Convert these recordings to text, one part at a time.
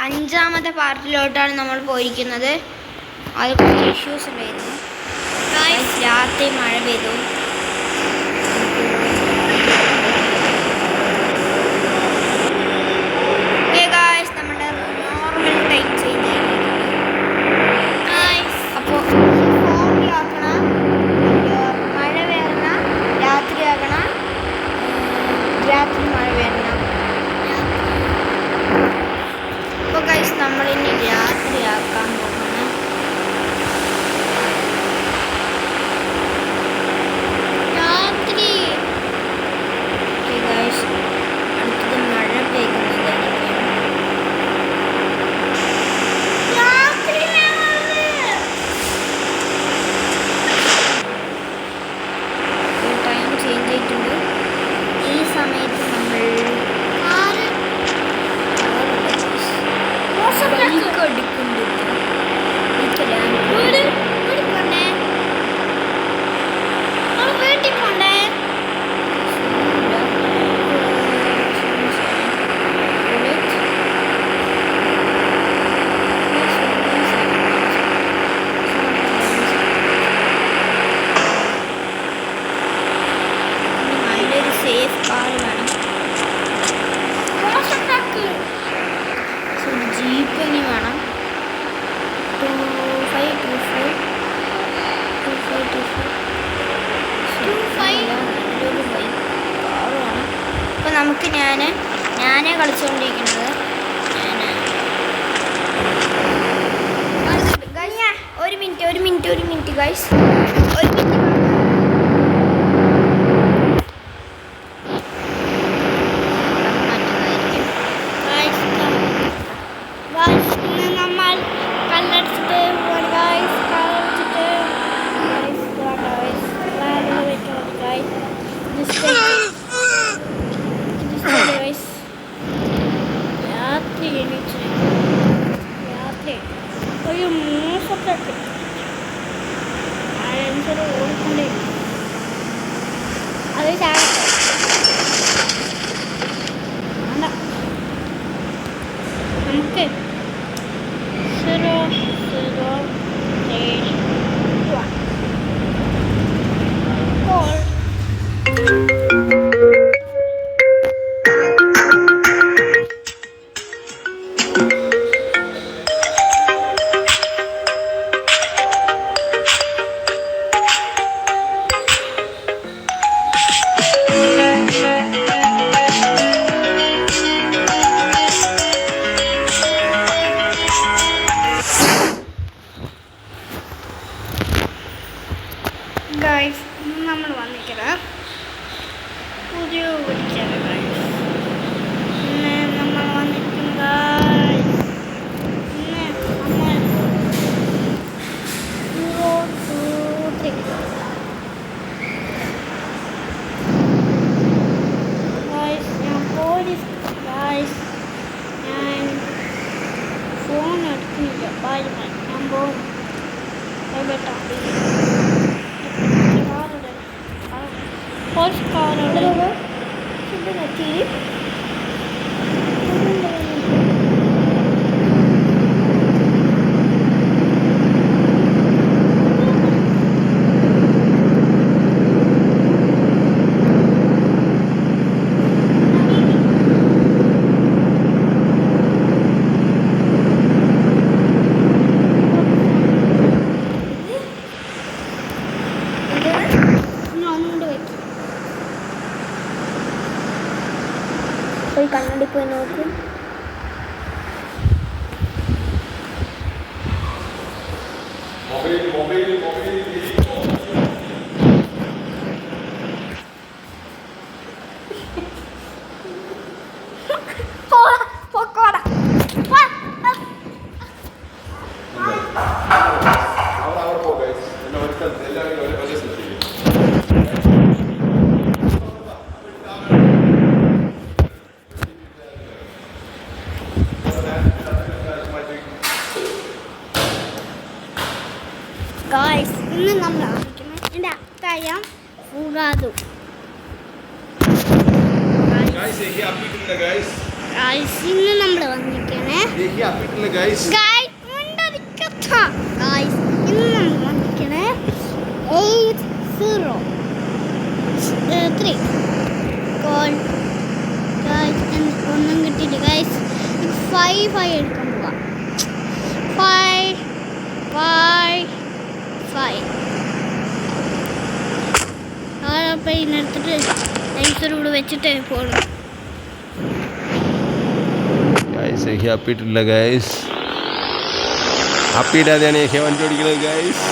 അഞ്ചാമത്തെ പാർട്ടിലോട്ടാണ് നമ്മൾ പോയിരിക്കുന്നത്. അത് കുറച്ച് ഇഷ്യൂസ് ഉണ്ടായിരുന്നു. രാത്രി മഴ പെയ്തു. നമ്മുടെ നോർമൽ ടൈം ചേഞ്ച് അപ്പോൾ ഫോണിലാക്കണം. മഴ വരണം, രാത്രിയാകണം, രാത്രി മഴ വരണം. അപ്പോൾ ഗൈസ് നമ്മളിനി രാത്രിയാക്കാൻ പോകണം. രാത്രി ഗൈസ് അടുത്തത് മഴ പെയ്യുന്നതായിരിക്കും. ടൈം ചേഞ്ച് ആയിട്ടുണ്ട്. ഈ സമയത്ത് നമ്മൾ ജീപ്പിന് വേണം. 2525 കാറാണ്. അപ്പോൾ നമുക്ക് ഞാനേ കളിച്ചുകൊണ്ടിരിക്കുന്നത്. ഒരു മിനിറ്റ് ഗൈസ്, ഒരു മിനിറ്റ്. ഒരു മൂസൊക്കെ ഓടിക്കൊണ്ടേ അത് നമുക്ക് 008 ഗൈസ്, നമ്മൾ വന്നിരിക്കുന്നത് പുതിയ വിളിച്ചാണ് ഗൈസ്. നമ്മൾ വന്നിരിക്കുന്നത് ഞാൻ ഫോൺ എടുക്കുന്നില്ല. ഞാൻ പോകും. പോയി കണ്ണാടി പോയി നോക്കും. Guys, ഇന്ന് നമ്മൾ ആയിരിക്കുന്നത് എൻ്റെ അത്തായം ഫുഗാദു. Guys, ഇന്ന് നമ്മൾ വന്നിരിക്കണേ happy today, guys. Guys, guys, ഇന്ന് നമ്മൾ വന്നിരിക്കണേ 803 കോൾ ഗൈസ് ഒന്നും കിട്ടിയില്ല ഗൈസ്. 5 എടുക്കാൻ പോവാം. 5 അപ്പം ഇതിനെടുത്തിട്ട് ലൈസർ കൂടെ വെച്ചിട്ട് പോകണം. Guys, happy today, guys. Happy day ആണ് ഞാൻ വണ്ടി ഓടിക്കുന്നത് ഗൈസ്.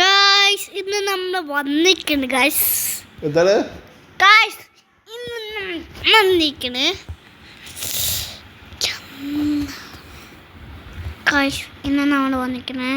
ഗൈസ് ഇന്ന് നമ്മൾ വന്നിരിക്കുന്നു ഗൈസ്. എന്താണ് ഗൈസ് ഇന്ന് വന്നിരിക്കണ് ഗൈസ് ഇന്ന് നമ്മൾ വന്നിരിക്കണേ